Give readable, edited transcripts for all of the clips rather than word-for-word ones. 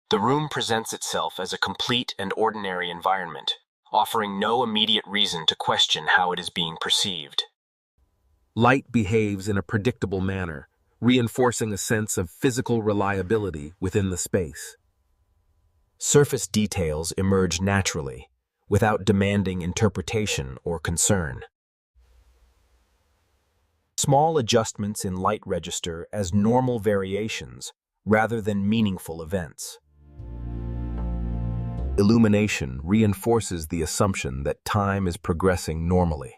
The room presents itself as a complete and ordinary environment, offering no immediate reason to question how it is being perceived. Light behaves in a predictable manner, reinforcing a sense of physical reliability within the space. Surface details emerge naturally, without demanding interpretation or concern. Small adjustments in light register as normal variations rather than meaningful events. Illumination reinforces the assumption that time is progressing normally.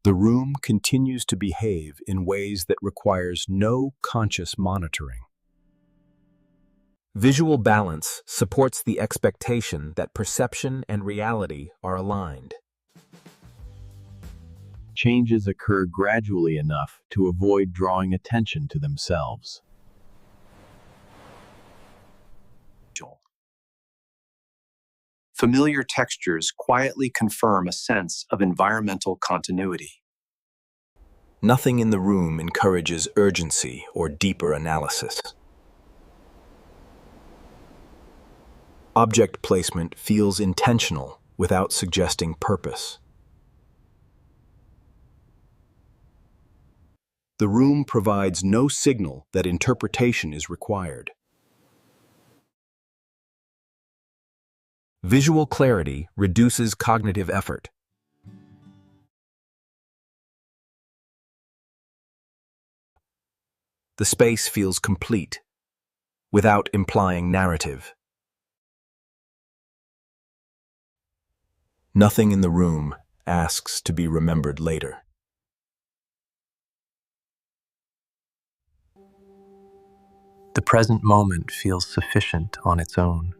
The room continues to behave in ways that requires no conscious monitoring. Visual balance supports the expectation that perception and reality are aligned. Changes occur gradually enough to avoid drawing attention to themselves. Familiar textures quietly confirm a sense of environmental continuity. Nothing in the room encourages urgency or deeper analysis. Object placement feels intentional without suggesting purpose. The room provides no signal that interpretation is required. Visual clarity reduces cognitive effort. The space feels complete, without implying narrative. Nothing in the room asks to be remembered later. The present moment feels sufficient on its own.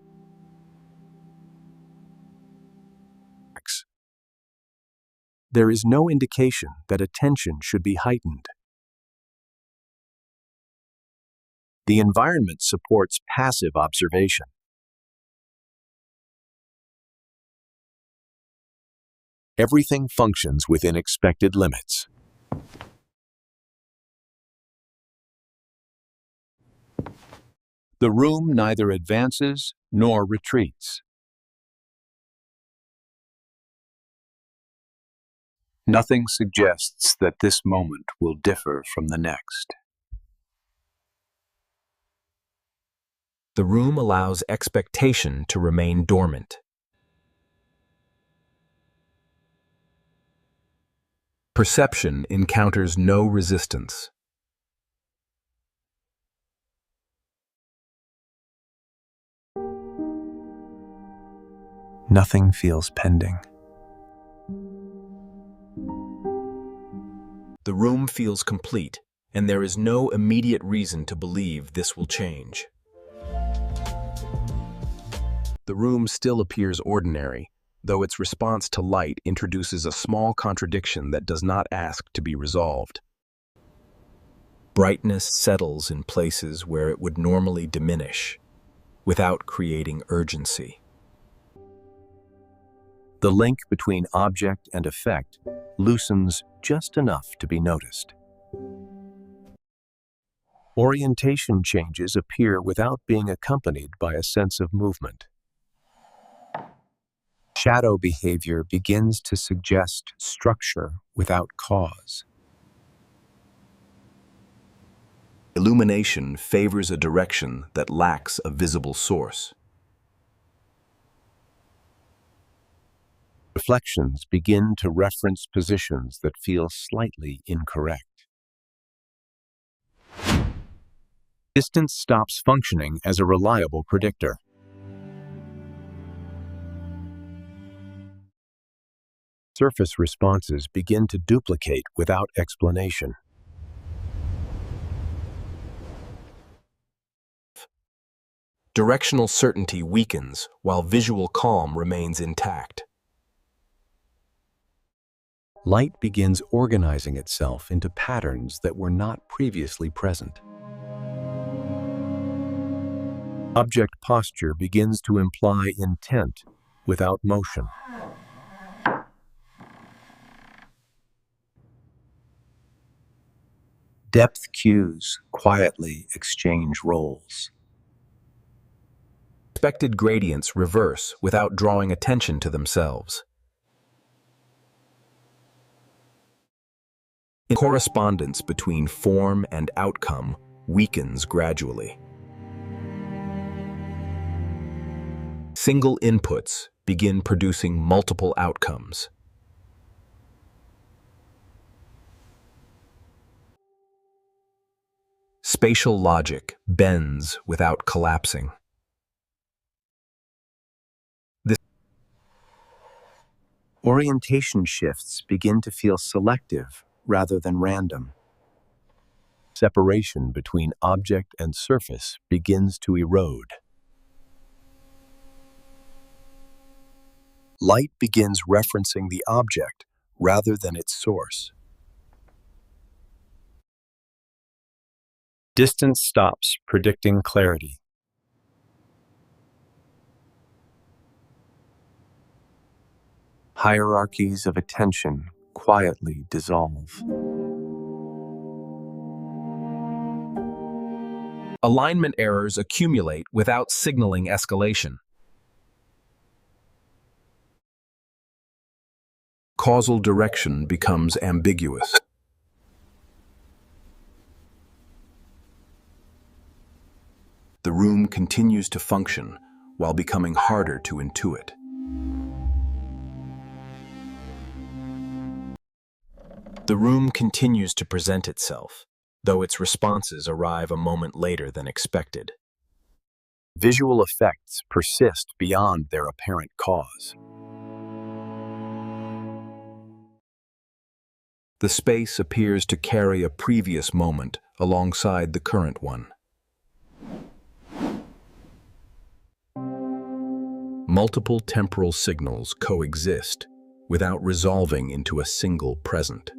There is no indication that attention should be heightened. The environment supports passive observation. Everything functions within expected limits. The room neither advances nor retreats. Nothing suggests that this moment will differ from the next. The room allows expectation to remain dormant. Perception encounters no resistance. Nothing feels pending. The room feels complete, and there is no immediate reason to believe this will change. The room still appears ordinary, though its response to light introduces a small contradiction that does not ask to be resolved. Brightness settles in places where it would normally diminish, without creating urgency. The link between object and effect loosens just enough to be noticed. Orientation changes appear without being accompanied by a sense of movement. Shadow behavior begins to suggest structure without cause. Illumination favors a direction that lacks a visible source. Reflections begin to reference positions that feel slightly incorrect. Distance stops functioning as a reliable predictor. Surface responses begin to duplicate without explanation. Directional certainty weakens while visual calm remains intact. Light begins organizing itself into patterns that were not previously present. Object posture begins to imply intent without motion. Depth cues quietly exchange roles. Expected gradients reverse without drawing attention to themselves. Correspondence between form and outcome weakens gradually. Single inputs begin producing multiple outcomes. Spatial logic bends without collapsing. Orientation shifts begin to feel selective rather than random. Separation between object and surface begins to erode. Light begins referencing the object rather than its source. Distance stops predicting clarity. Hierarchies of attention quietly dissolve. Alignment errors accumulate without signaling escalation. Causal direction becomes ambiguous. The room continues to function while becoming harder to intuit. The room continues to present itself, though its responses arrive a moment later than expected. Visual effects persist beyond their apparent cause. The space appears to carry a previous moment alongside the current one. Multiple temporal signals coexist without resolving into a single present.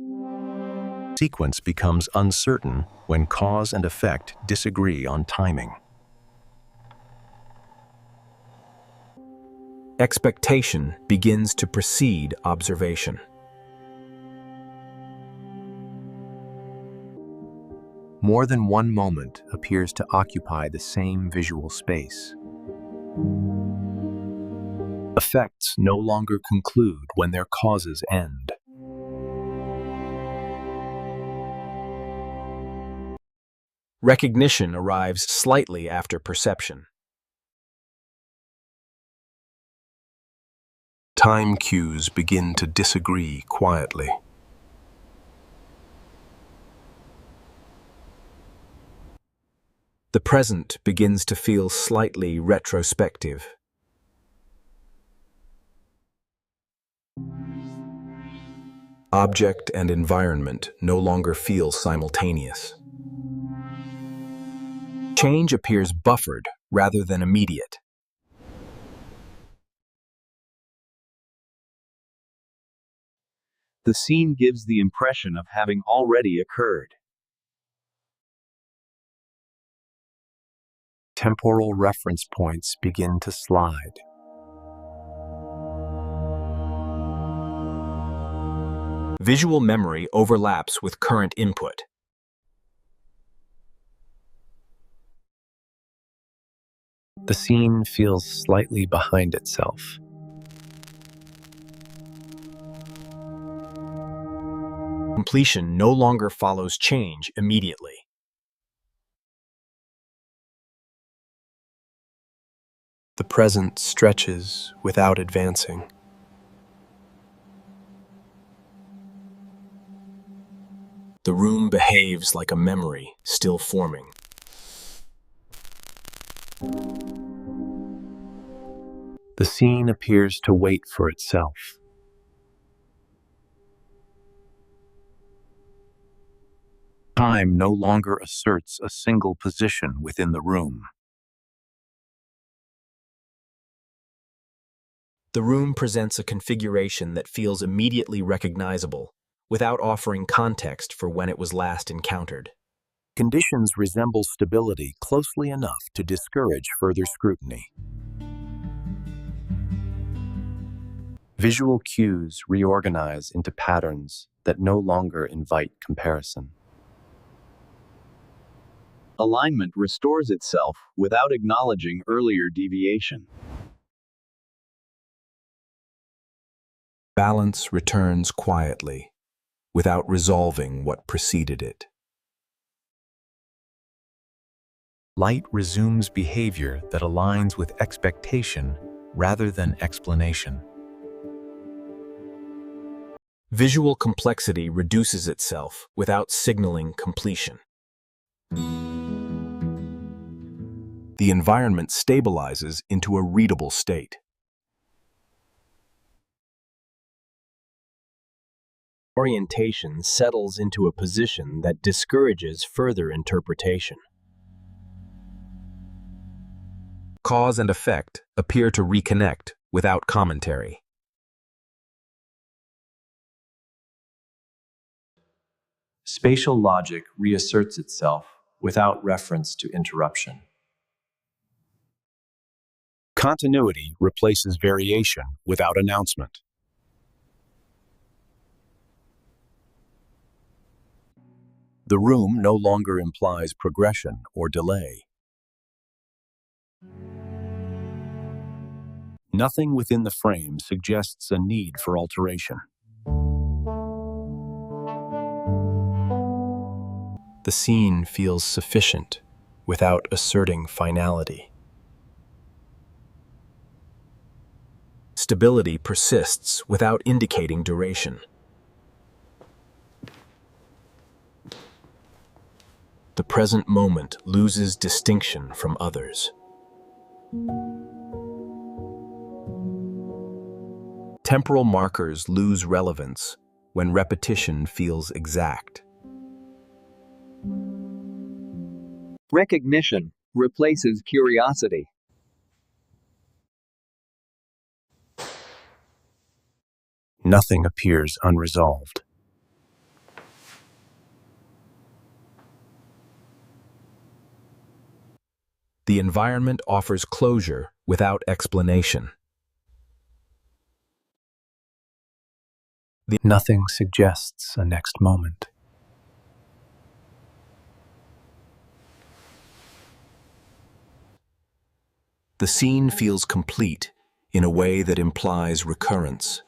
Sequence becomes uncertain when cause and effect disagree on timing. Expectation begins to precede observation. More than one moment appears to occupy the same visual space. Effects no longer conclude when their causes end. Recognition arrives slightly after perception. Time cues begin to disagree quietly. The present begins to feel slightly retrospective. Object and environment no longer feel simultaneous. Change appears buffered rather than immediate. The scene gives the impression of having already occurred. Temporal reference points begin to slide. Visual memory overlaps with current input. The scene feels slightly behind itself. Completion no longer follows change immediately. The present stretches without advancing. The room behaves like a memory still forming. The scene appears to wait for itself. Time no longer asserts a single position within the room. The room presents a configuration that feels immediately recognizable, without offering context for when it was last encountered. Conditions resemble stability closely enough to discourage further scrutiny. Visual cues reorganize into patterns that no longer invite comparison. Alignment restores itself without acknowledging earlier deviation. Balance returns quietly, without resolving what preceded it. Light resumes behavior that aligns with expectation rather than explanation. Visual complexity reduces itself without signaling completion. The environment stabilizes into a readable state. Orientation settles into a position that discourages further interpretation. Cause and effect appear to reconnect without commentary. Spatial logic reasserts itself without reference to interruption. Continuity replaces variation without announcement. The room no longer implies progression or delay. Nothing within the frame suggests a need for alteration. The scene feels sufficient without asserting finality. Stability persists without indicating duration. The present moment loses distinction from others. Temporal markers lose relevance when repetition feels exact. Recognition replaces curiosity. Nothing appears unresolved. The environment offers closure without explanation. Nothing suggests a next moment. The scene feels complete in a way that implies recurrence.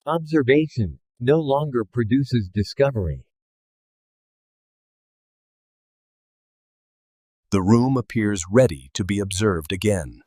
Observation no longer produces discovery. The room appears ready to be observed again.